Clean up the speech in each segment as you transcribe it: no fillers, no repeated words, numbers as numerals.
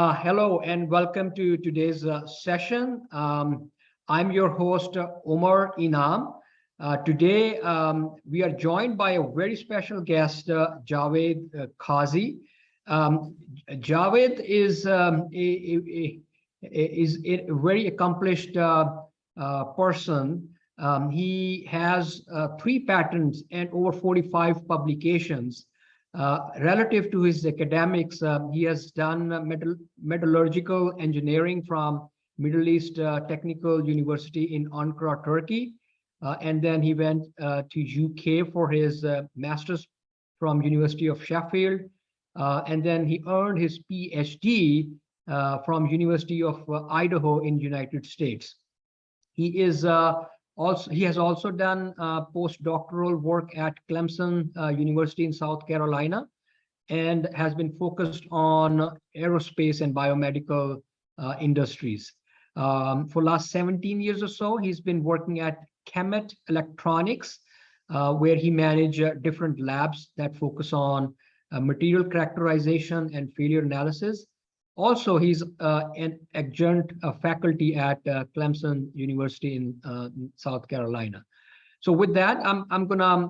Hello and welcome to today's session. I'm your host, Omar Inam. Today, we are joined by a very special guest, Javaid Qazi. Javaid is a very accomplished person. He has 3 patents and over 45 publications. Relative to his academics, he has done metallurgical engineering from Middle East Technical University in Ankara, Turkey. And then he went to UK for his master's from University of Sheffield. And then he earned his PhD from University of Idaho in United States. He has also done postdoctoral work at Clemson University in South Carolina, and has been focused on aerospace and biomedical industries. For last 17 years or so, he's been working at Chemet Electronics, where he managed different labs that focus on material characterization and failure analysis. Also, he's an adjunct faculty at Clemson University in South Carolina. So with that, I'm gonna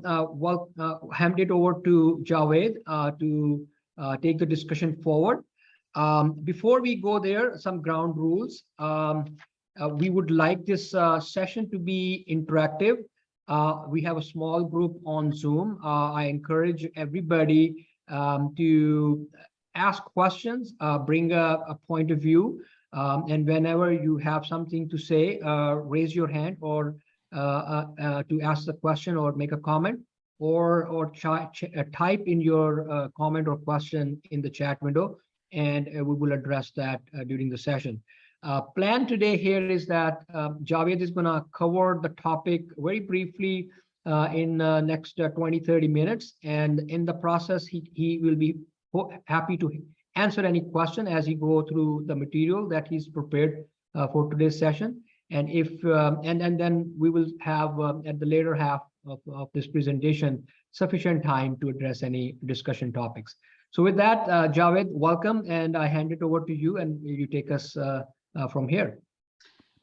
hand it over to Javaid to take the discussion forward. Before we go there, some ground rules. We would like this session to be interactive. We have a small group on Zoom. I encourage everybody to ask questions, bring a point of view, and whenever you have something to say, raise your hand or to ask the question or make a comment, or type in your comment or question in the chat window, and we will address that during the session. Plan today here is that Javaid is going to cover the topic very briefly in next 20-30 minutes, and in the process he will be happy to answer any question as he go through the material that he's prepared for today's session. And if and then we will have at the later half of this presentation sufficient time to address any discussion topics. So with that, Javaid, welcome, and I hand it over to you, and you take us from here.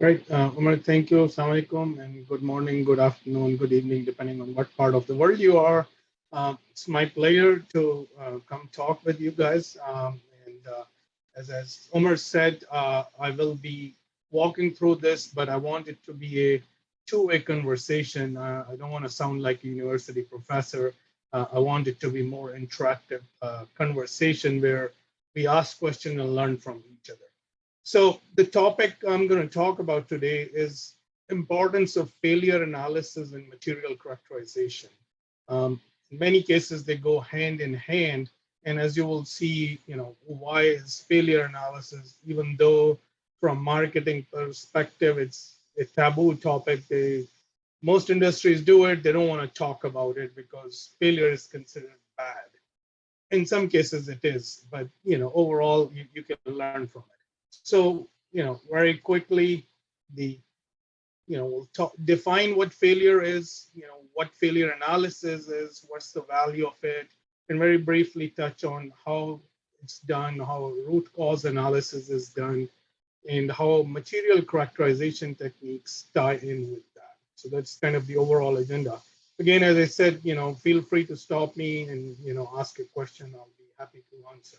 Great, Umar, thank you. Assalamu alaikum, and good morning, good afternoon, good evening, depending on what part of the world you are. It's my pleasure to come talk with you guys. As Umar said, I will be walking through this, but I want it to be a two-way conversation. I don't want to sound like a university professor. I want it to be more interactive conversation where we ask questions and learn from each other. So the topic I'm going to talk about today is importance of failure analysis and material characterization. In many cases, they go hand in hand. And as you will see, why is failure analysis, even though from marketing perspective, it's a taboo topic. Most industries do it. They don't want to talk about it because failure is considered bad. In some cases it is, but overall you can learn from it. So, very quickly, we'll define what failure is, what failure analysis is, what's the value of it, and very briefly touch on how it's done, how root cause analysis is done, and how material characterization techniques tie in with that. So that's kind of the overall agenda. Again, as I said, feel free to stop me and, ask a question. I'll be happy to answer.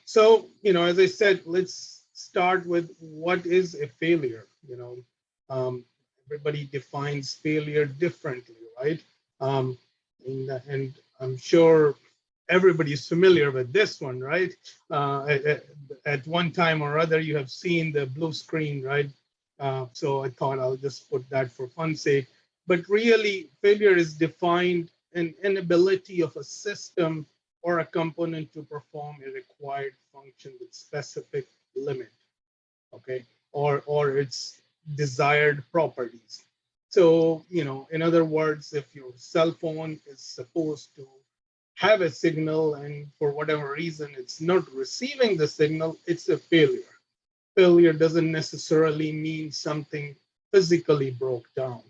So, as I said, let's start with what is a failure. Everybody defines failure differently, right? And I'm sure everybody's familiar with this one, right? At one time or other, you have seen the blue screen, right? So I thought I'll just put that for fun's sake. But really, failure is defined an inability of a system or a component to perform a required function with specific limit, okay, or its desired properties. So, in other words, if your cell phone is supposed to have a signal and for whatever reason it's not receiving the signal, it's a failure. Failure doesn't necessarily mean something physically broke down.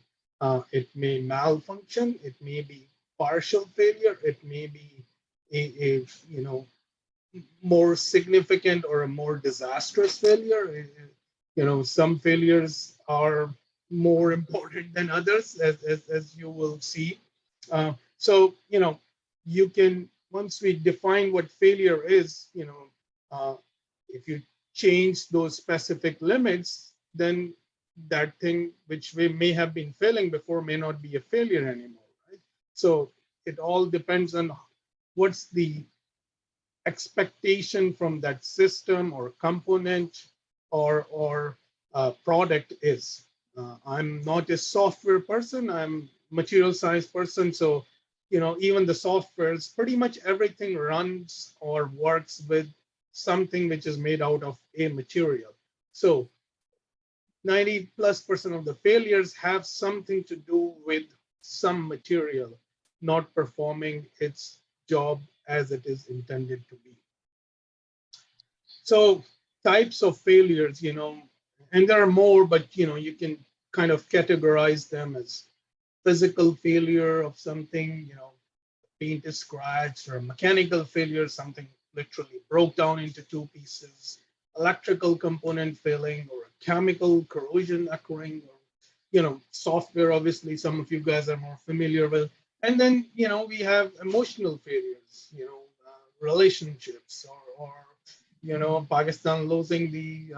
It may malfunction, it may be partial failure, it may be a more significant or a more disastrous failure. Some failures are more important than others, as you will see. So, you can, once we define what failure is, if you change those specific limits, then that thing which we may have been failing before may not be a failure anymore, right? So it all depends on what's the expectation from that system or component or product is. I'm not a software person, I'm material science person. So, even the softwares, pretty much everything runs or works with something which is made out of a material. So 90+% of the failures have something to do with some material not performing its job as it is intended to be. So types of failures, and there are more, but you can kind of categorize them as physical failure of something, paint is scratched, or mechanical failure, something literally broke down into two pieces, electrical component failing, or a chemical corrosion occurring, or software, obviously some of you guys are more familiar with. And then we have emotional failures, relationships, or Pakistan losing the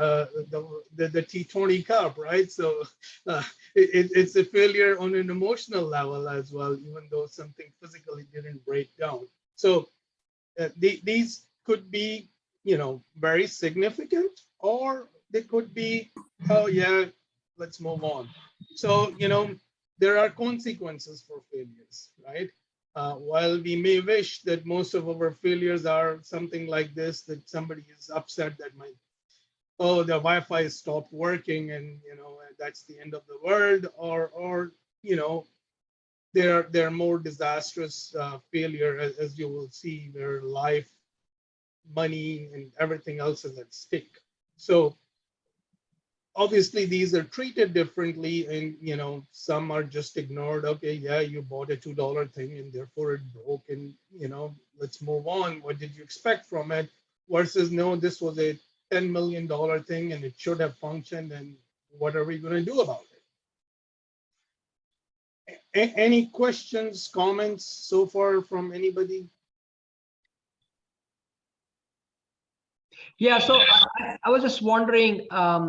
T20 Cup, right? So it's a failure on an emotional level as well, even though something physically didn't break down. So these could be, very significant, or they could be, oh yeah, let's move on. So, there are consequences for failures, right? While we may wish that most of our failures are something like this, that somebody is upset that the Wi-Fi stopped working and, that's the end of the world, or there are more disastrous failure, as you will see, where life, money, and everything else is at stake. So obviously these are treated differently, and some are just ignored. Okay, yeah, you bought a $2 thing and therefore it broke, and let's move on. What did you expect from it? Versus, no, this was a $10 million thing and it should have functioned, and what are we going to do about it? Any questions, comments so far from anybody? Yeah, so I was just wondering, I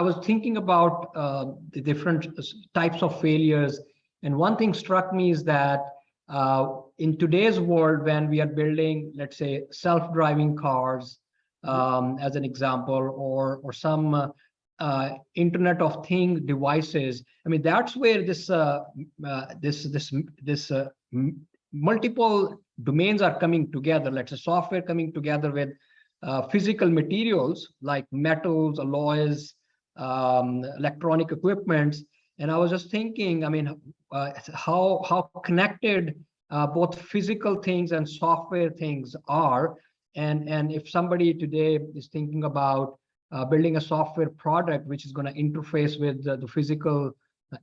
was thinking about the different types of failures. And one thing struck me is that in today's world, when we are building, let's say, self-driving cars, as an example, or some Internet of Things devices, I mean, that's where this multiple domains are coming together. Let's say software coming together with physical materials like metals, alloys, electronic equipments. And I was just thinking, I mean, how connected both physical things and software things are. And if somebody today is thinking about building a software product which is going to interface with the physical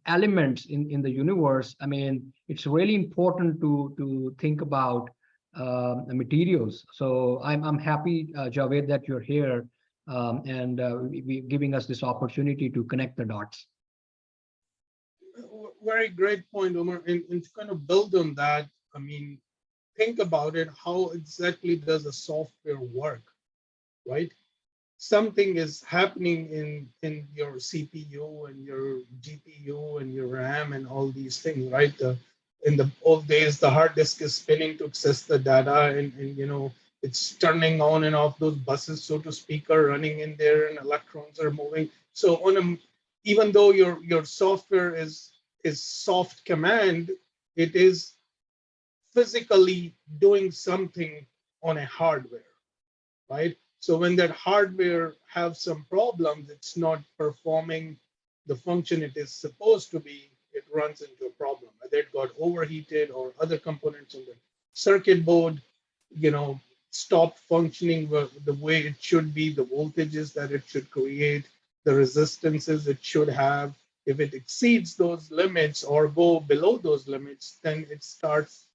elements in the universe, I mean, it's really important to think about the materials. So I'm happy, Javaid, that you're here and giving us this opportunity to connect the dots. Very great point, Umar. And to kind of build on that, I mean, think about it. How exactly does a software work, right? Something is happening in your CPU and your GPU and your RAM and all these things, right? In the old days, the hard disk is spinning to access the data, and it's turning on and off those buses, so to speak, are running in there, and electrons are moving. So even though your software is soft command, it is physically doing something on a hardware, right? So when that hardware have some problems, it's not performing the function it is supposed to be, it runs into a problem. Whether it got overheated or other components on the circuit board, stop functioning the way it should be, the voltages that it should create, the resistances it should have. If it exceeds those limits or go below those limits, then it starts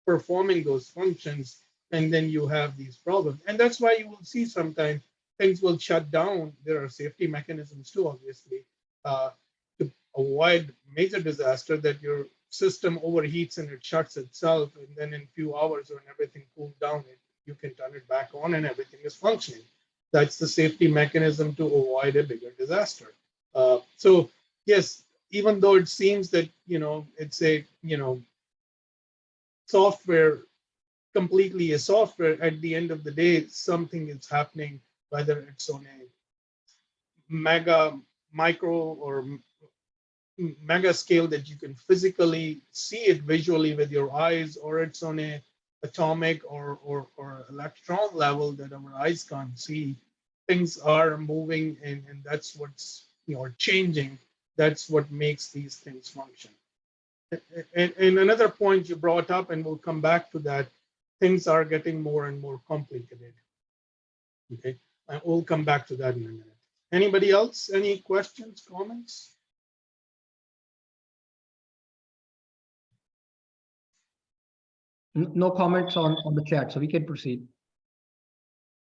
performing those functions and then you have these problems. And that's why you will see sometimes things will shut down. There are safety mechanisms too, obviously, to avoid major disaster, that your system overheats and it shuts itself, and then in a few hours when everything cools down, you can turn it back on and everything is functioning. That's the safety mechanism to avoid a bigger disaster. So yes, even though it seems that it's a software, completely a software, at the end of the day something is happening, whether it's on a mega, micro, or mega scale that you can physically see it visually with your eyes, or it's on a atomic or electron level that our eyes can't see. Things are moving, and that's what's changing. That's what makes these things function. And another point you brought up, and we'll come back to that, things are getting more and more complicated. Okay, and we'll come back to that in a minute. Anybody else? Any questions, comments? No comments on the chat, so we can proceed.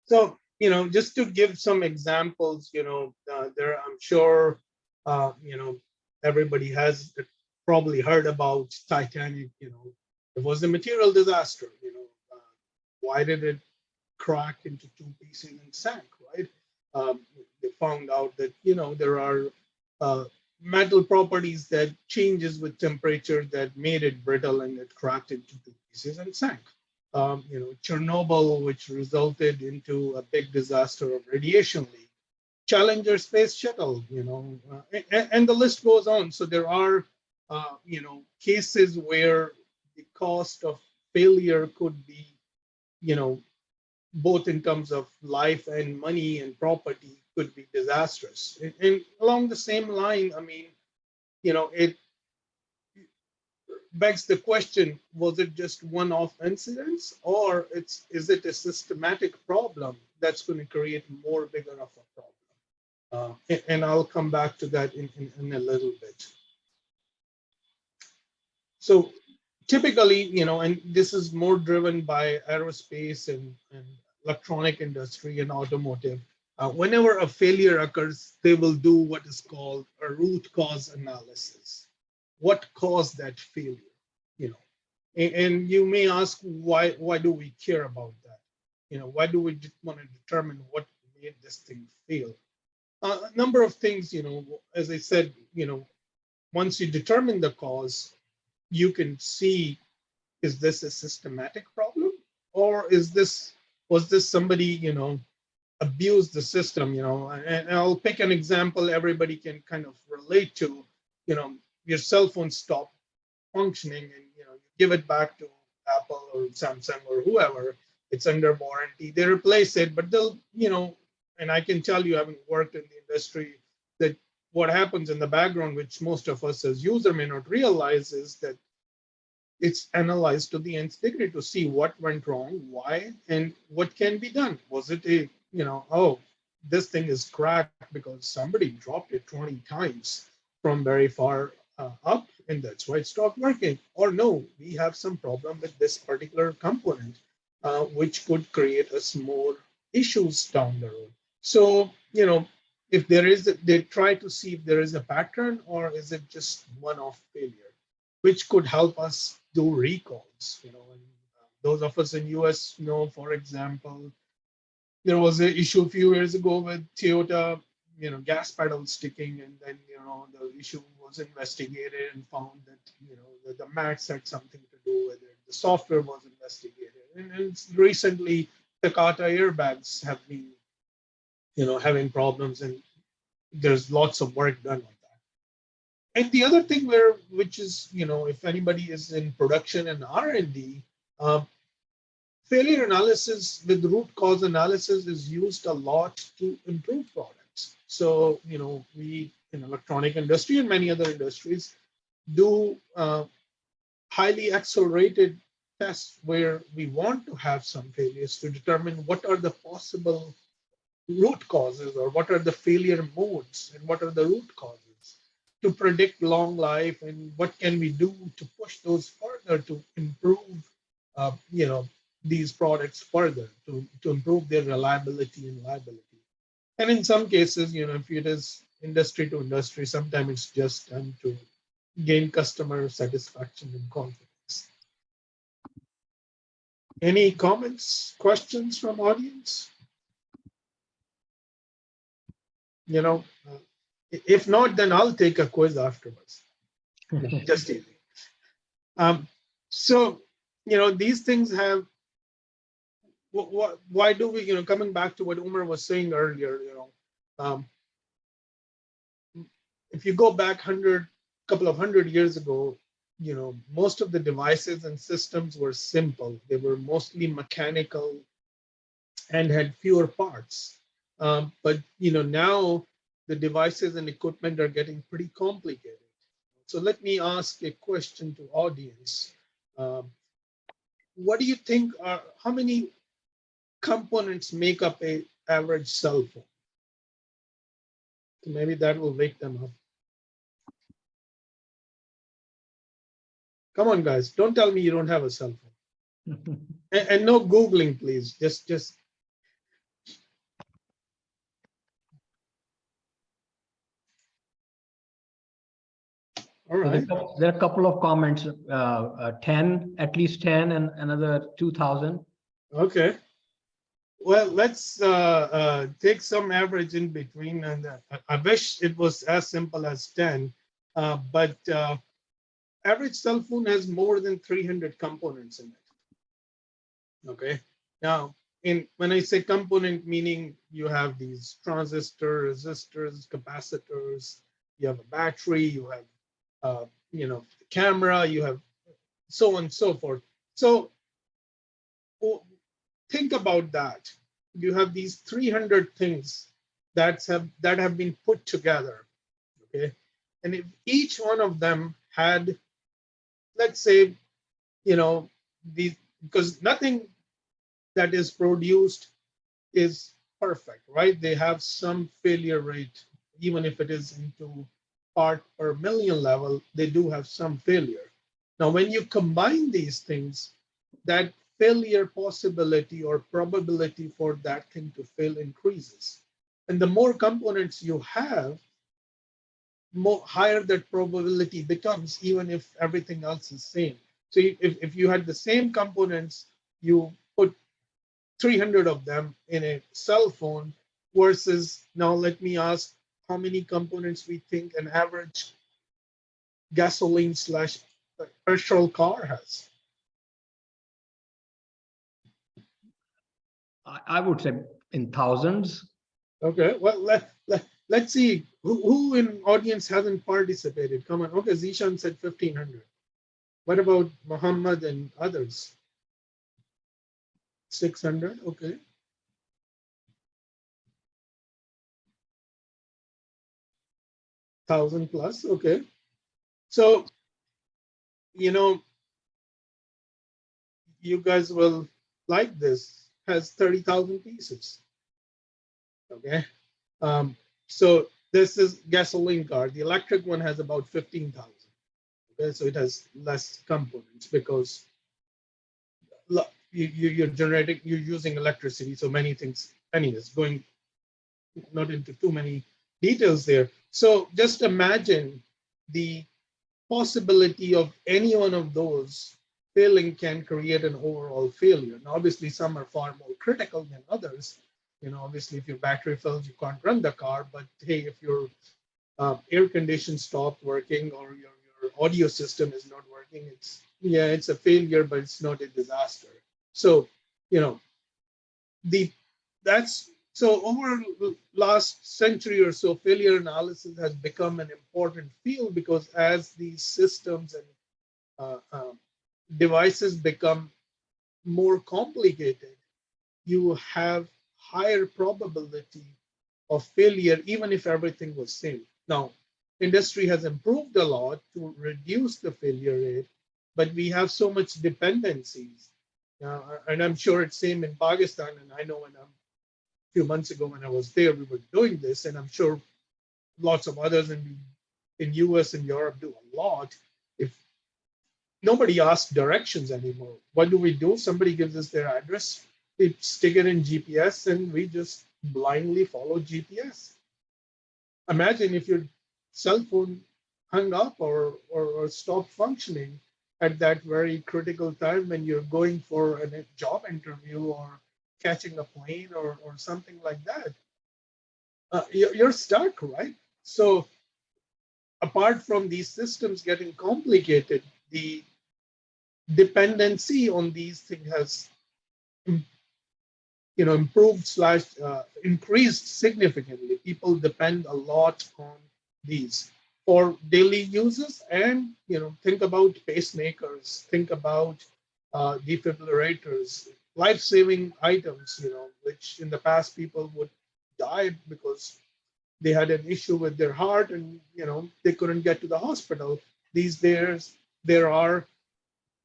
So, just to give some examples, there, I'm sure, everybody has probably heard about Titanic. It was a material disaster. Why did it crack into two pieces and sank, right? They found out that, there are metal properties that changes with temperature that made it brittle, and it cracked into two pieces and sank. Chernobyl, which resulted into a big disaster of radiation leak. Challenger space shuttle, and the list goes on. So there are, cases where the cost of failure could be, both in terms of life and money and property, could be disastrous. And along the same line, I mean, it begs the question, was it just one-off incidents, or is it a systematic problem that's going to create more bigger of a problem? And I'll come back to that in a little bit. So typically, and this is more driven by aerospace and electronic industry and automotive, whenever a failure occurs, they will do what is called a root cause analysis. What caused that failure? And you may ask, why do we care about that? Why do we want to determine what made this thing fail? A number of things, as I said, once you determine the cause, you can see, is this a systematic problem, or was this somebody, abused the system? And I'll pick an example everybody can kind of relate to. Your cell phone stopped functioning, and you give it back to Apple or Samsung or whoever. It's under warranty. They replace it, but they'll, and I can tell you, having worked in the industry, that what happens in the background, which most of us as user may not realize, is that it's analyzed to the nth degree to see what went wrong, why, and what can be done. Was it a, oh, this thing is cracked because somebody dropped it 20 times from very far up, and that's why it stopped working. Or no, we have some problem with this particular component, which could create us more issues down the road. So, if there is, they try to see if there is a pattern, or is it just one-off failure, which could help us do recalls. And those of us in US know, for example, there was an issue a few years ago with Toyota, gas pedal sticking, and then the issue was investigated and found that that the mats had something to do with it. The software was investigated, and recently Takata airbags have been having problems, and there's lots of work done on that. And the other thing which is, if anybody is in production and R&D, failure analysis with root cause analysis is used a lot to improve products. So, we in electronic industry and many other industries do highly accelerated tests where we want to have some failures to determine what are the possible root causes, or what are the failure modes, and what are the root causes, to predict long life, and what can we do to push those further to improve, these products further to improve their reliability and liability. And in some cases, if it is industry to industry, sometimes it's just done to gain customer satisfaction and confidence. Any comments, questions from audience? If not, then I'll take a quiz afterwards. Just easy. So, these things have, why do we, coming back to what Umar was saying earlier, if you go back couple of hundred years ago, most of the devices and systems were simple. They were mostly mechanical and had fewer parts. But now the devices and equipment are getting pretty complicated. So let me ask a question to audience. What do you think how many components make up an average cell phone? So maybe that will wake them up. Come on, guys, don't tell me you don't have a cell phone. and no Googling, please. Just. All right. There are a couple of comments, 10, at least 10, and another 2,000. Okay. Well, let's take some average in between. And I wish it was as simple as 10, but average cell phone has more than 300 components in it. Okay. Now, when I say component, meaning you have these transistors, resistors, capacitors, you have a battery, you have the camera, you have so on and so forth. So think about that. You have these 300 things that have been put together. Okay. And if each one of them had, let's say, because nothing that is produced is perfect, right? They have some failure rate, even if it is into part per million level, they do have some failure. Now, when you combine these things, that failure possibility or probability for that thing to fail increases. And the more components you have, higher that probability becomes, even if everything else is same. So if you had the same components, you put 300 of them in a cell phone versus, now let me ask, how many components we think an average gasoline / petrol car has? I would say in thousands. Okay, well, let's see who in audience hasn't participated. Come on. Okay, Zishan said 1,500. What about Muhammad and others? 600. Okay. Thousand plus. Okay. So, you guys will like this. Has 30,000 pieces. Okay. So this is gasoline car. The electric one has about 15,000. Okay, so it has less components because you're using electricity. So many things. Anyways, going not into too many details there. So just imagine the possibility of any one of those failing can create an overall failure. Now, obviously, some are far more critical than others. Obviously, if your battery fails, you can't run the car. But hey, if your air condition stopped working or your audio system is not working, it's a failure, but it's not a disaster. So, so over the last century or so, failure analysis has become an important field because as these systems and devices become more complicated, you have higher probability of failure, even if everything was same. Now, industry has improved a lot to reduce the failure rate, but we have so much dependencies. And I'm sure it's same in Pakistan, and I know a few months ago when I was there, we were doing this, and I'm sure lots of others in US and Europe do a lot. If nobody asks directions anymore. What do? Somebody gives us their address, we stick it in GPS, and we just blindly follow GPS. Imagine if your cell phone hung up or stopped functioning at that very critical time when you're going for a job interview or catching a plane or something like that. You're stuck, right? So apart from these systems getting complicated, the dependency on these things has improved slash increased significantly. People depend a lot on these for daily uses, and think about pacemakers, think about defibrillators, life-saving items, which in the past people would die because they had an issue with their heart and they couldn't get to the hospital. These days there are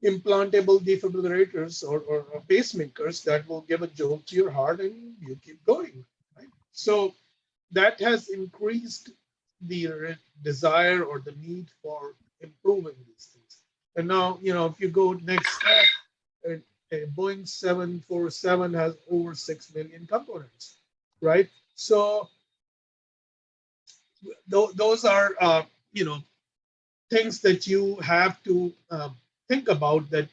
implantable defibrillators or pacemakers that will give a jolt to your heart and you keep going, right? So that has increased the desire or the need for improving these things. And now, if you go next step, a Boeing 747 has over 6 million components, right? So those are, things that you have to think about, that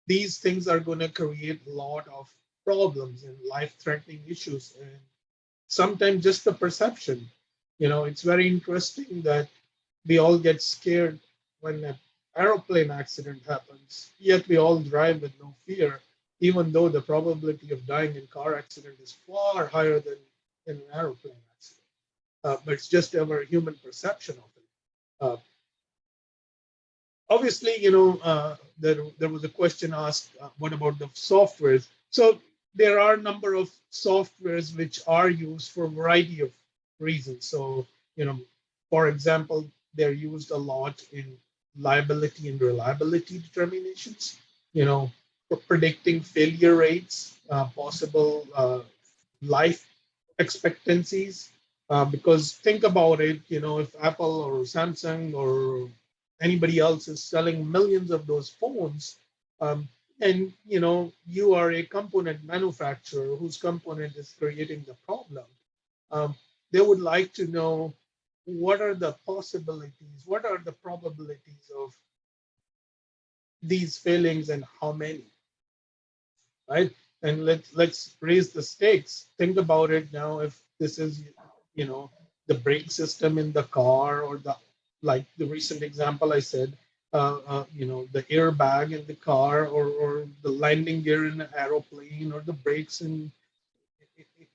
these things are going to create a lot of problems and life-threatening issues, and sometimes just the perception. It's very interesting that we all get scared when an aeroplane accident happens, yet we all drive with no fear, even though the probability of dying in car accident is far higher than in an aeroplane accident. But it's just our human perception of it. Obviously, there was a question asked, what about the softwares? So there are a number of softwares which are used for a variety of reasons. So, for example, they're used a lot in liability and reliability determinations, for predicting failure rates, possible life expectancies. Because think about it, if Apple or Samsung or anybody else is selling millions of those phones, and you are a component manufacturer whose component is creating the problem, um, they would like to know what are the possibilities, what are the probabilities of these failings and how many, right? And let's raise the stakes. Think about it now. If this is, the brake system in the car, or like the recent example I said, the airbag in the car, or the landing gear in an aeroplane, or the brakes in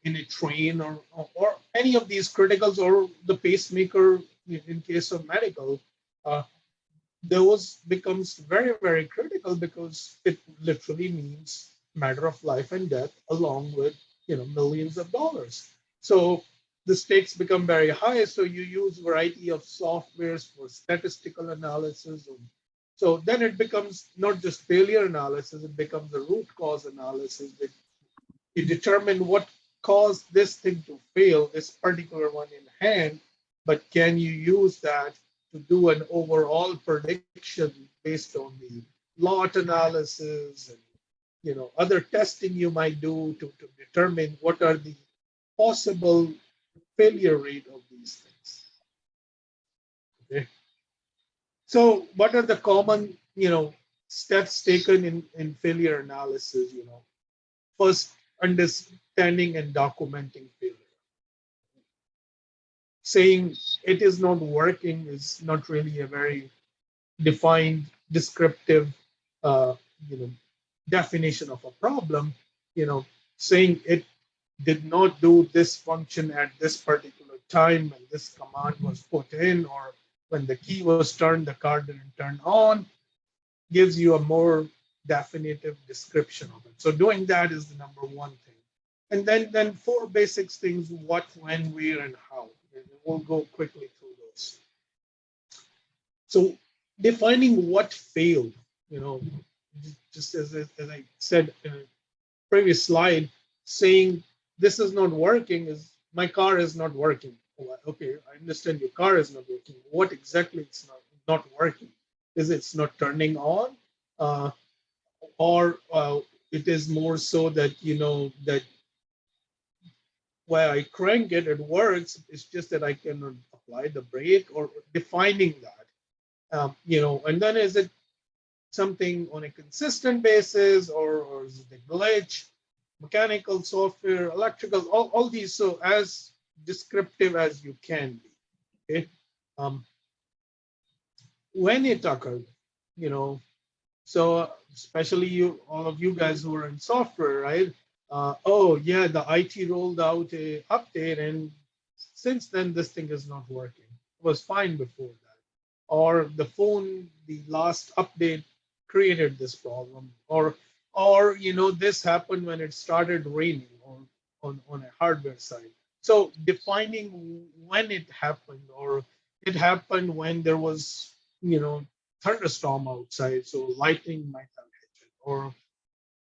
a train, or any of these criticals, or the pacemaker in case of medical. Uh, those becomes very, very critical, because it literally means matter of life and death, along with millions of dollars. So the stakes become very high. So you use variety of softwares for statistical analysis. So then it becomes not just failure analysis, it becomes a root cause analysis. You determine what caused this thing to fail, this particular one in hand, but can you use that to do an overall prediction based on the lot analysis and other testing you might do to determine what are the possible failure rate of these things. Okay. So what are the common steps taken in failure analysis? First, understanding and documenting failure. Saying it is not working is not really a very defined, descriptive, uh, you know, definition of a problem. Saying it did not do this function at this particular time when this command was put in, or when the key was turned, the car didn't turn on, gives you a more definitive description of it. So doing that is the number one thing. And then four basic things: what, when, where, and how. And we'll go quickly through those. So defining what failed, just as I said in a previous slide, saying this is not working is my car is not working. Okay, I understand your car is not working. What exactly is not working? Is it's not turning on, or it is more so that that where I crank it, it works. It's just that I cannot apply the brake or defining that. And then is it something on a consistent basis, or is it a glitch, mechanical, software, electrical, all these. So as descriptive as you can be. Okay. When it occurred, so especially all of you guys who are in software, right? Oh yeah, the IT rolled out a update, and since then this thing is not working. It was fine before that. Or the phone, the last update created this problem. Or this happened when it started raining, or on a hardware side. So defining when it happened, or it happened when there was, thunderstorm outside, so lightning might have hit it, or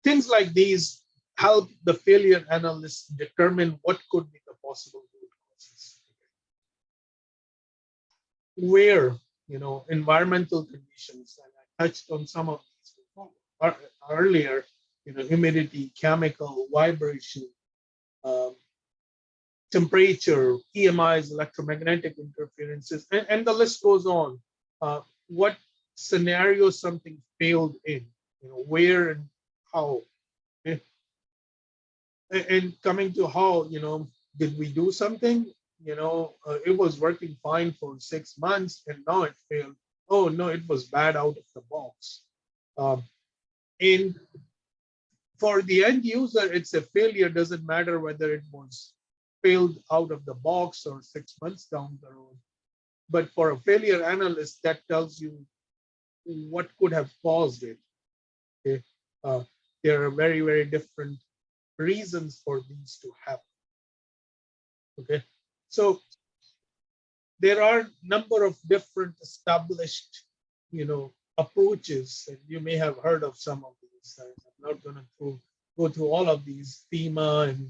things like these help the failure analysts determine what could be the possible root causes. Where, environmental conditions, and I touched on some of these before, earlier, humidity, chemical, vibration, um, temperature, EMIs, electromagnetic interferences, and the list goes on. What scenario something failed in, where and how. Okay? And coming to how, did we do something? It was working fine for 6 months and now it failed. Oh no, it was bad out of the box. Um, and for the end user, it's a failure. Doesn't matter whether it was failed out of the box or 6 months down the road. But for a failure analyst, that tells you what could have caused it. Okay? There are very, very different reasons for these to happen. Okay, so there are a number of different established, approaches, and you may have heard of some of these. I'm not going to go through all of these. FEMA and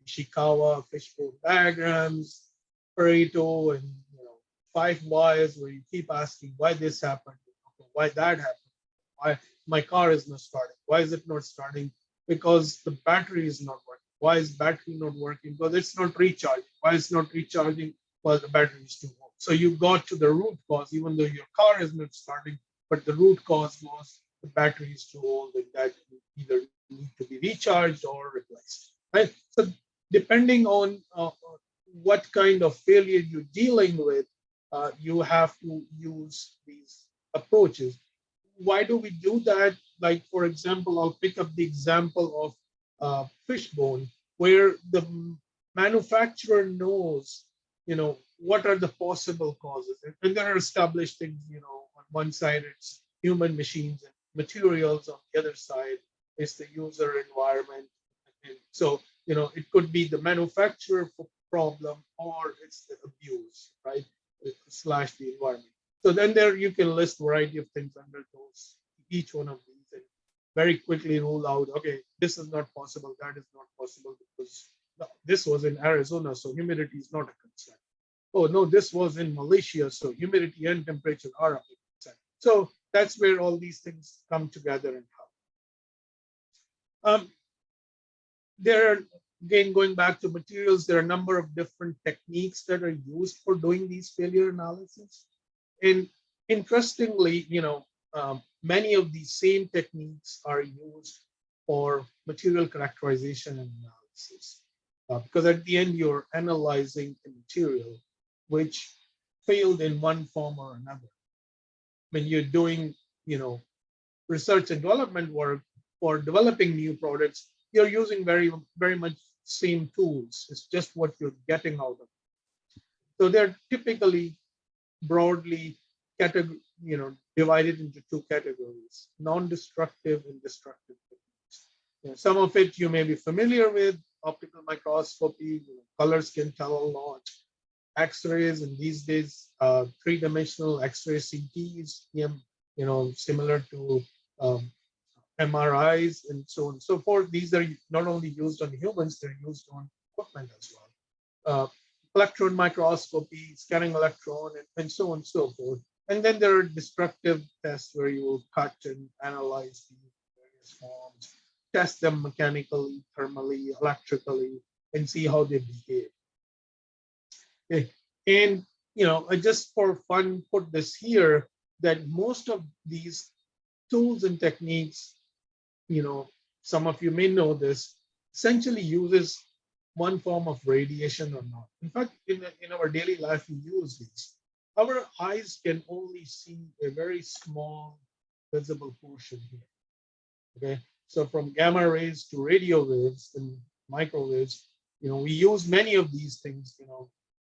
Ishikawa, fishbone diagrams, Pareto, and 5 whys, where you keep asking why this happened, why that happened, why my car is not starting, why is it not starting? Because the battery is not working. Why is battery not working? Because it's not recharging. Why is it not recharging? Well, the battery is too old. So you got to the root cause, even though your car is not starting, but the root cause was the battery is too old, and that either need to be recharged or replaced. Right. So depending on what kind of failure you're dealing with, you have to use these approaches. Why do we do that? Like, for example, I'll pick up the example of fishbone, where the manufacturer knows, what are the possible causes, and there are established things. On one side it's human, machines, and materials. On the other side is the user environment. And so, it could be the manufacturer problem, or it's the abuse, right? Slash the environment. So then there you can list variety of things under those, each one of these, and very quickly rule out, okay, this is not possible, that is not possible, because this was in Arizona, so humidity is not a concern. Oh no, this was in Malaysia, so humidity and temperature are a concern. So that's where all these things come together and help. There are, again, going back to materials, there are a number of different techniques that are used for doing these failure analysis. And interestingly, many of these same techniques are used for material characterization and analysis. Because at the end, you're analyzing a material which failed in one form or another. When you're doing, research and development work for developing new products, you're using very, very much same tools. It's just what you're getting out of it. So they're typically broadly divided into two categories: non-destructive and destructive techniques. Some of it you may be familiar with: optical microscopy, colors can tell a lot. X-rays, and these days, three-dimensional X-ray CTs, similar to MRIs, and so on and so forth. These are not only used on humans, they're used on equipment as well. Electron microscopy, scanning electron, and so on and so forth. And then there are destructive tests where you will cut and analyze the various forms, test them mechanically, thermally, electrically, and see how they behave. Okay. And I just for fun put this here that most of these tools and techniques, some of you may know this, essentially uses one form of radiation or not. In fact, in our daily life, we use these. Our eyes can only see a very small visible portion here. Okay, so from gamma rays to radio waves and microwaves, we use many of these things.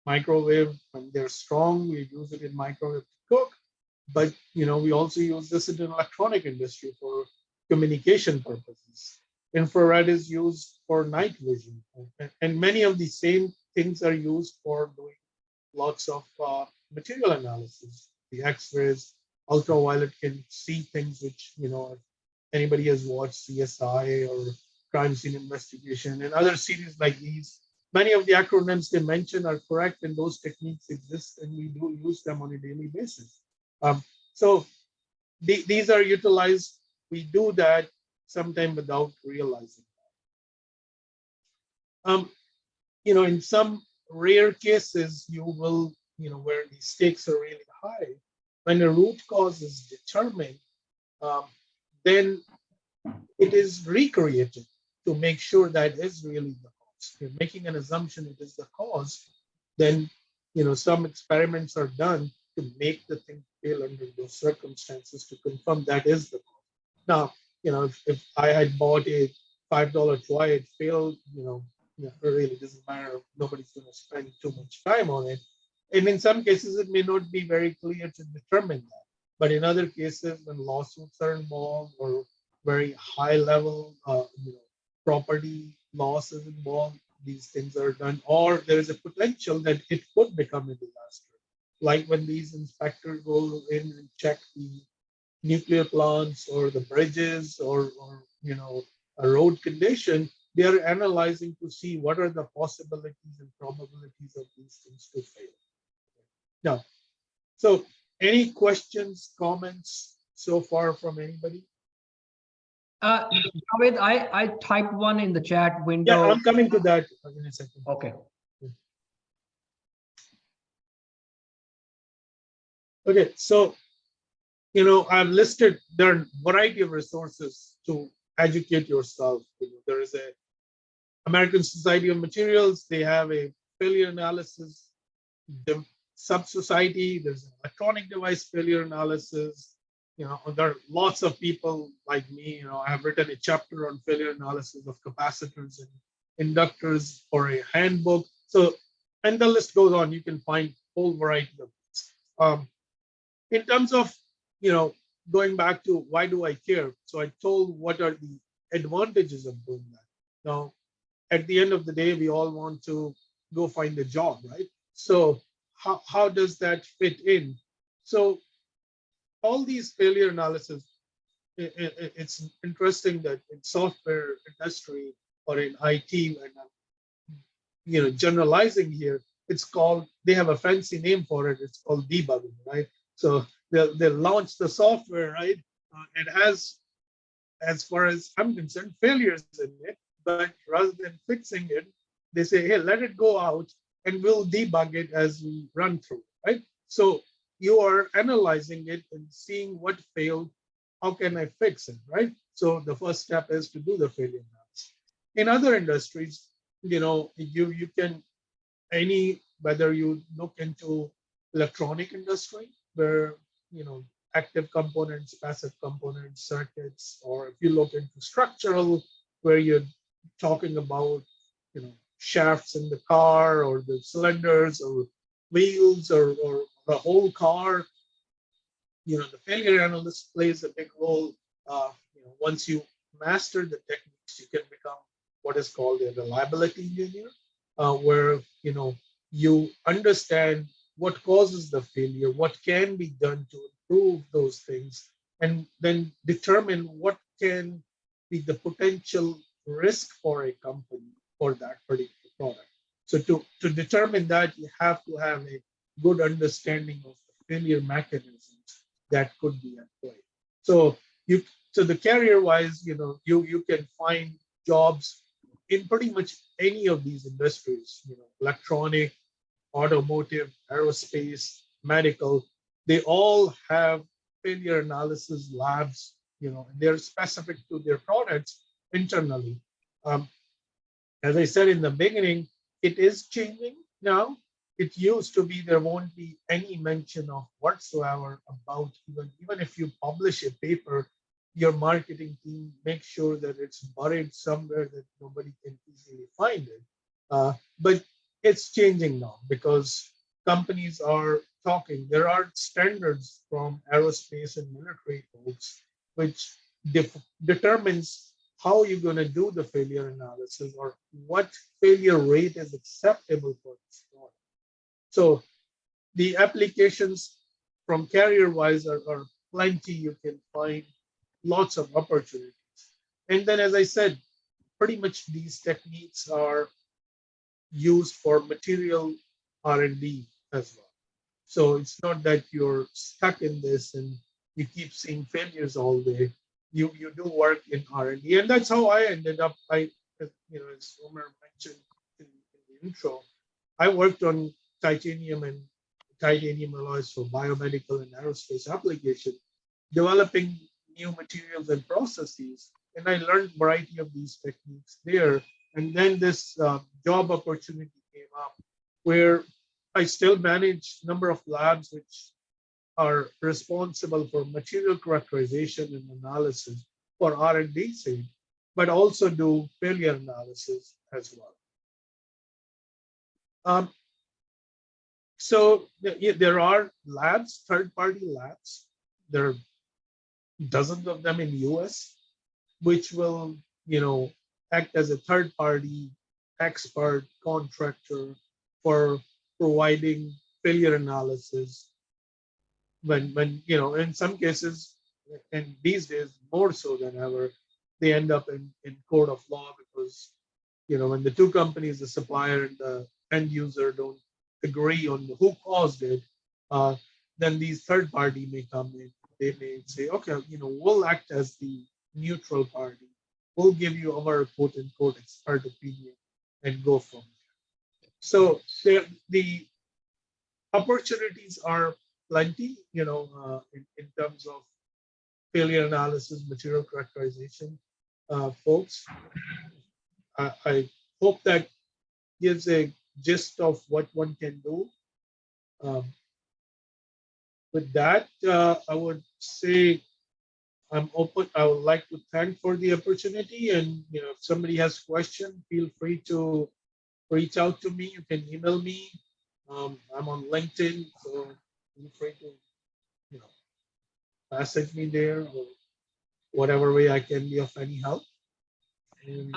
Microwave, when they're strong, we use it in microwave to cook. But we also use this in the electronic industry for communication purposes. Infrared is used for night vision, and many of the same things are used for doing lots of material analysis. The X-rays, ultraviolet can see things which, if anybody has watched CSI or crime scene investigation and other series like these, many of the acronyms they mention are correct, and those techniques exist, and we do use them on a daily basis. So these are utilized. We do that sometimes without realizing. In some rare cases, you will, where the stakes are really high, when the root cause is determined, then it is recreated to make sure that is really the cause. You're making an assumption it is the cause, then some experiments are done to make the thing fail under those circumstances to confirm that is the cause. Now, if I had bought a $5 toy, it failed, it really doesn't matter. Nobody's going to spend too much time on it. And in some cases, it may not be very clear to determine that. But in other cases, when lawsuits are involved or very high level property loss is involved, these things are done, or there is a potential that it could become a disaster. Like when these inspectors go in and check the nuclear plants or the bridges or a road condition, they are analyzing to see what are the possibilities and probabilities of these things to fail. Now, so any questions, comments so far from anybody? Javaid, I typed one in the chat window. Yeah, I'm coming to that in a second. Okay. Okay, so I've listed there are a variety of resources to educate yourself. There is a American Society of Materials. They have a failure analysis sub-society. There's an electronic device failure analysis. There are lots of people like me. I have written a chapter on failure analysis of capacitors and inductors for a handbook. So, and the list goes on. You can find a whole variety of things. In terms of, going back to why do I care? So I told what are the advantages of doing that. Now, at the end of the day, we all want to go find a job, right? So how does that fit in? So all these failure analysis, it's interesting that in software industry or in IT, and generalizing here, it's called, they have a fancy name for it. It's called debugging, right? So they launch the software, right? It has, as far as I'm concerned, failures in it, but rather than fixing it, they say, hey, let it go out and we'll debug it as we run through, right? So you are analyzing it and seeing what failed, how can I fix it, right? So the first step is to do the failure analysis. In other industries, you can, whether you look into electronic industry, where, active components, passive components, circuits, or if you look into structural, where you're talking about, shafts in the car or the cylinders or wheels or the whole car, the failure analyst plays a big role. Once you master the techniques, you can become what is called a reliability engineer, where, you understand what causes the failure, what can be done to improve those things, and then determine what can be the potential risk for a company for that particular product. So to determine that, you have to have a good understanding of the failure mechanisms that could be at play. So you, so the career wise, you can find jobs in pretty much any of these industries, electronic, automotive, aerospace, medical. They all have failure analysis labs, and they're specific to their products internally. Um, as I said in the beginning, it is changing now. It used to be there won't be any mention of whatsoever about, even if you publish a paper, your marketing team makes sure that it's buried somewhere that nobody can easily find it. But it's changing now because companies are talking. There are standards from aerospace and military folks which determines how you're going to do the failure analysis or what failure rate is acceptable for this product. So the applications from carrier wise are plenty. You can find lots of opportunities. And then, as I said, pretty much these techniques are used for material R&D as well. So it's not that you're stuck in this and you keep seeing failures all day. You do work in R&D, and that's how I ended up. As Omer mentioned in the intro, I worked on titanium and titanium alloys for biomedical and aerospace application, developing new materials and processes. And I learned a variety of these techniques there. And then this job opportunity came up where I still manage a number of labs which are responsible for material characterization and analysis for R&D sake, but also do failure analysis as well. So there are labs, third-party labs. There are dozens of them in the US, which will, act as a third-party expert contractor for providing failure analysis when in some cases, and these days more so than ever, they end up in court of law because when the two companies, the supplier and the end user, don't agree on who caused it, then these third party may come in. They may say, okay, we'll act as the neutral party. We'll give you our quote unquote expert opinion and go from there. So the opportunities are plenty, in terms of failure analysis, material characterization, folks. I hope that gives a gist of what one can do. With that, I would say I'm open. I would like to thank for the opportunity, and if somebody has question, feel free to reach out to me. You can email me. I'm on LinkedIn, so feel free to message me there or whatever way I can be of any help. And,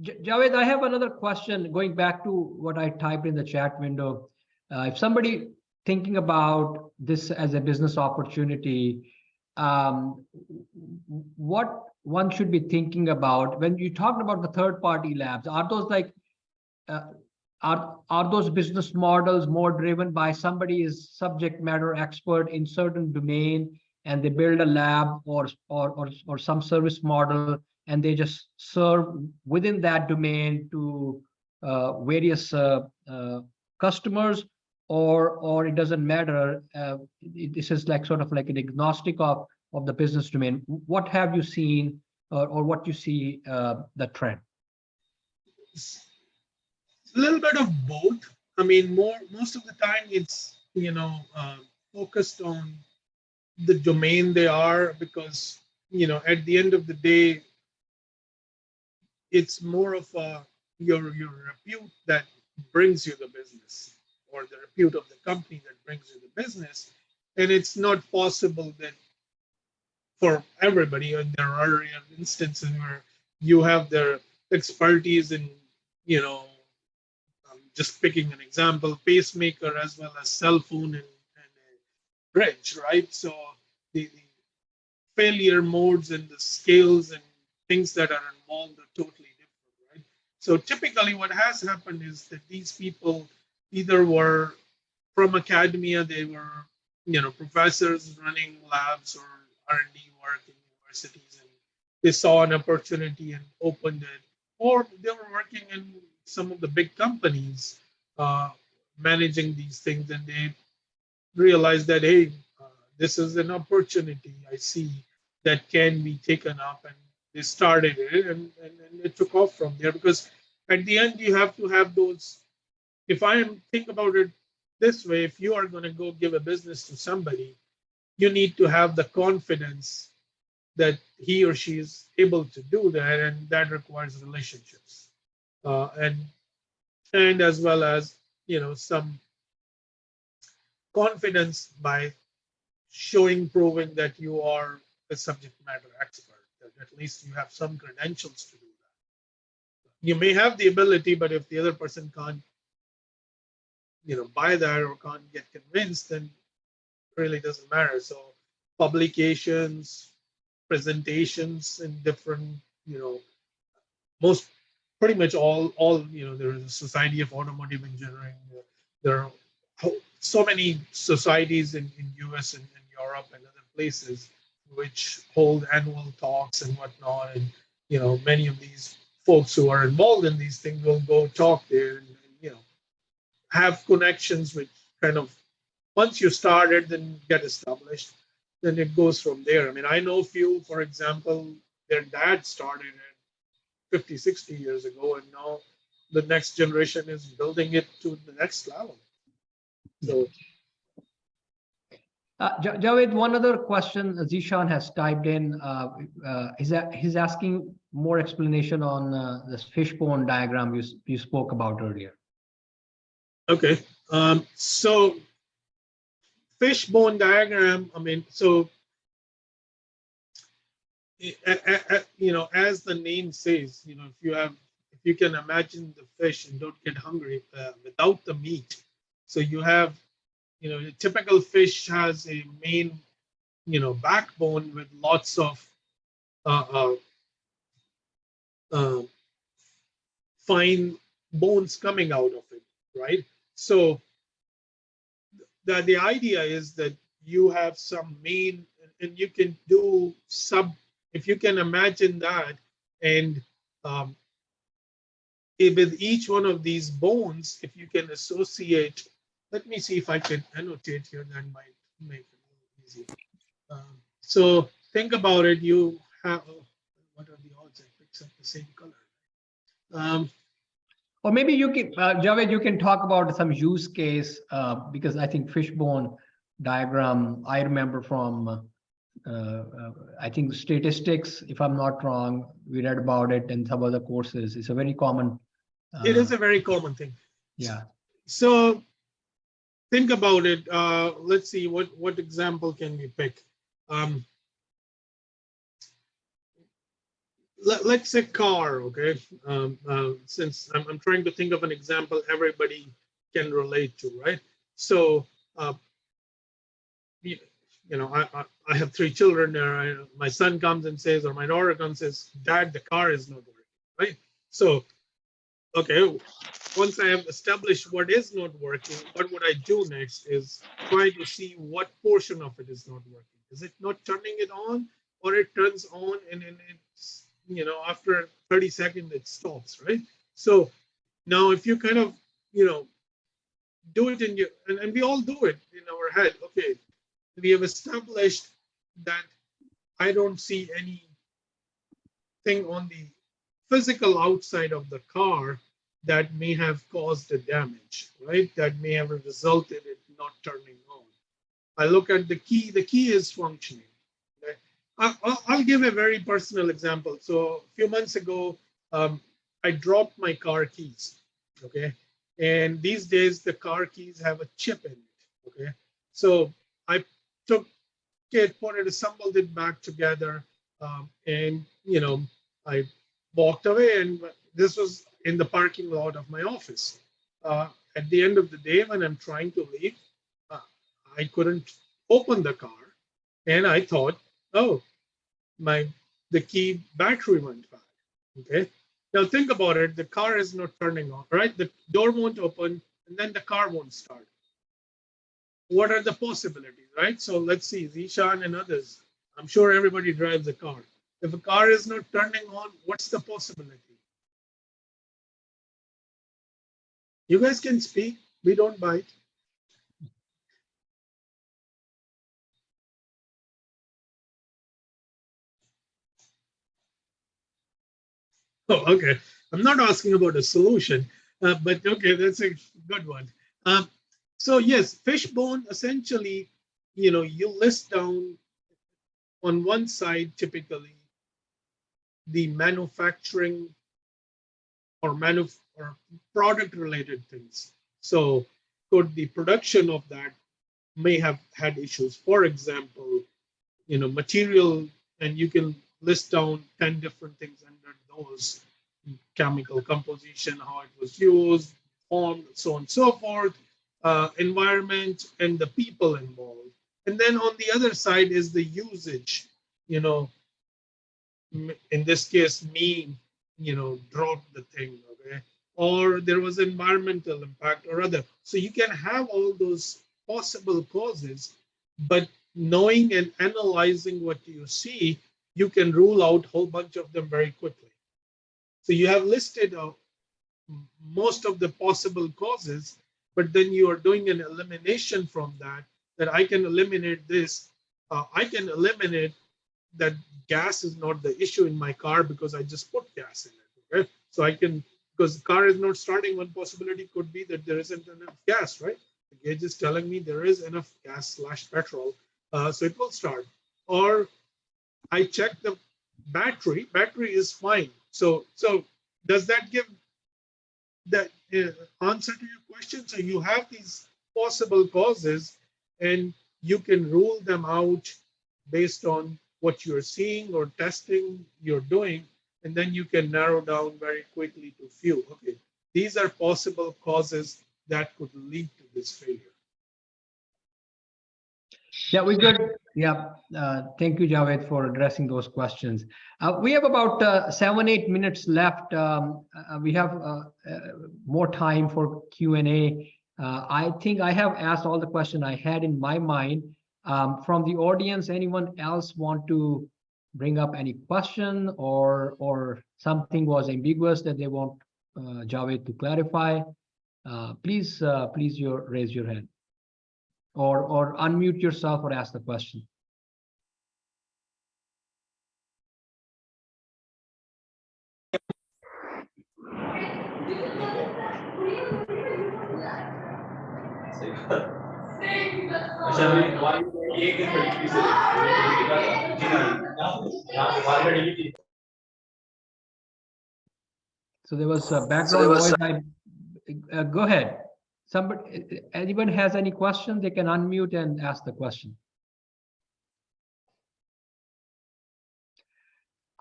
Javed, I have another question going back to what I typed in the chat window. If somebody thinking about this as a business opportunity, what one should be thinking about when you talked about the third-party labs? Are those like are those business models more driven by somebody is subject matter expert in certain domain and they build a lab or some service model and they just serve within that domain to various customers, or it doesn't matter? This is like sort of like an agnostic of the business domain. What have you seen, or what you see the trend? A little bit of both. I mean, most of the time it's focused on the domain they are, because at the end of the day, it's more of your repute that brings you the business, or the repute of the company that brings you the business. And it's not possible that for everybody, and there are instances where you have their expertise in, just picking an example, pacemaker as well as cell phone and a bridge, right? So the failure modes and the scales and things that are involved are totally different, right? So typically what has happened is that these people either were from academia, they were professors running labs or R&D work in universities, and they saw an opportunity and opened it, or they were working in some of the big companies uh, managing these things, and they realized that, hey, this is an opportunity I see that can be taken up, and they started it, and it took off from there. Because at the end, you have to have those. If I am think about it this way, if you are going to go give a business to somebody, you need to have the confidence that he or she is able to do that, and that requires relationships, and as well as some confidence by proving that you are a subject matter expert, that at least you have some credentials to do that. You may have the ability, but if the other person can't buy that or can't get convinced, then it really doesn't matter. So publications, presentations in different, most pretty much all there is a Society of Automotive Engineering. There are so many societies in US and Europe and other places which hold annual talks and whatnot, and many of these folks who are involved in these things will go talk there, and have connections which kind of, once you started, then get established, then it goes from there. I mean, I know few, for example, their dad started it 50, 60 years ago, and now the next generation is building it to the next level. So, Javed, one other question Zishan has typed in. He's asking more explanation on this fishbone diagram you spoke about earlier. okay. So fishbone diagram, I mean, so as the name says, if you can imagine the fish and don't get hungry without the meat. So you have, a typical fish has a main, backbone with lots of uh, uh, fine bones coming out of it, right? So the idea is that you have some main, and you can do if you can imagine that, and with each one of these bones, if you can associate, let me see if I can annotate here, that might make it a little easier. So think about it, you have, what are the odds I picked up the same color? Or maybe you can, Javed, you can talk about some use case, because I think fishbone diagram, I remember from, I think statistics, if I'm not wrong, we read about it in some other courses. It's a very common. It is a very common thing. Yeah. So think about it. Let's see, what example can we pick? Let's say car, okay? Since I'm trying to think of an example everybody can relate to, right? So, I have 3 children there. My son comes and says, or my daughter comes and says, Dad, the car is not working, right? So, okay, once I have established what is not working, what would I do next is try to see what portion of it is not working. Is it not turning it on, or it turns on and it's, after 30 seconds it stops, right? So now if you kind of, do it in your, and we all do it in our head. Okay, we have established that I don't see anything on the physical outside of the car that may have caused a damage, right? That may have resulted in not turning on. I look at the key. The key is functioning. Okay? I'll give a very personal example. So a few months ago, I dropped my car keys. Okay, and these days the car keys have a chip in it. Okay, so I took it, put it, assembled it back together, and I walked away, and this was in the parking lot of my office. At the end of the day, when I'm trying to leave, uh, I couldn't open the car, and I thought, oh, the key battery went bad. Okay, now think about it. The car is not turning on, right? The door won't open, and then the car won't start. what are the possibilities, right? So let's see, Zishan and others. I'm sure everybody drives a car. If a car is not turning on, what's the possibility? You guys can speak. We don't bite. Oh, okay. I'm not asking about a solution, but okay, that's a good one. Um, so yes, fishbone essentially, you list down on one side typically the manufacturing or product related things. So could the production of that may have had issues. For example, material, and you can list down 10 different things under those: chemical composition, how it was used, formed, so on and so forth, environment, and the people involved. And then on the other side is the usage. You know, in this case, me, dropped the thing, okay, or there was environmental impact or other. So you can have all those possible causes, but knowing and analyzing what you see, you can rule out a whole bunch of them very quickly. So you have listed most of the possible causes, but then you are doing an elimination from that, that I can eliminate this. I can eliminate that gas is not the issue in my car because I just put gas in it. Okay, so I can, because the car is not starting. One possibility could be that there isn't enough gas, right? The gauge is telling me there is enough gas / petrol, so it will start. Or I check the battery. Battery is fine. So does that give that answer to your question? So you have these possible causes, and you can rule them out based on what you're seeing or testing you're doing, and then you can narrow down very quickly to few. Okay, these are possible causes that could lead to this failure. Yeah, we good. Yeah, thank you, Javaid, for addressing those questions. We have about 7-8 minutes left. We have more time for Q&A. I think I have asked all the questions I had in my mind. From the audience, anyone else want to bring up any question, or something was ambiguous that they want Javaid to clarify? Please raise your hand, or unmute yourself or ask the question. So there was a background noise. Go ahead. Somebody, anyone has any question, they can unmute and ask the question.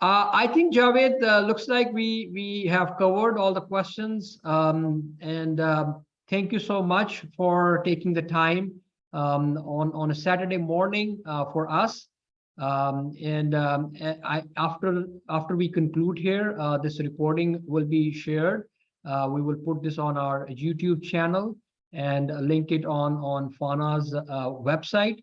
I think, Javaid, looks like we have covered all the questions. Thank you so much for taking the time on a Saturday morning for us. After we conclude here, this recording will be shared. We will put this on our YouTube channel and link it on FAANA's website.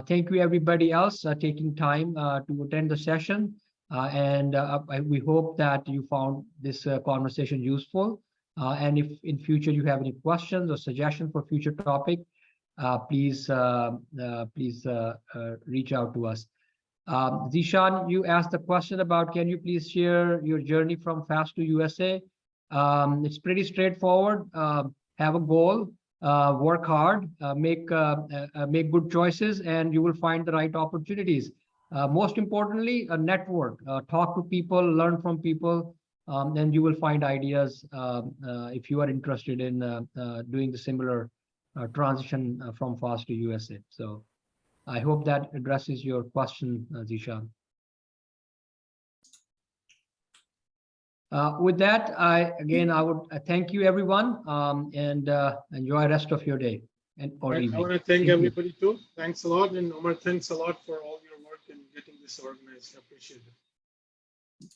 Thank you, everybody else, taking time to attend the session. We hope that you found this conversation useful. And if in future you have any questions or suggestions for future topic, please reach out to us. Zishan, you asked a question about, can you please share your journey from FAST to USA? It's pretty straightforward. Have a goal, work hard, make good choices, and you will find the right opportunities. Most importantly, a network. Talk to people, learn from people, and you will find ideas if you are interested in doing the similar transition from FAST to USA. So I hope that addresses your question, Zishan. With that, I would thank you, everyone, and enjoy the rest of your day or evening. I want to thank everybody too. Thanks a lot, and Omar, thanks a lot for all your work in getting this organized. I appreciate it.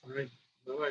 All right. Bye-bye.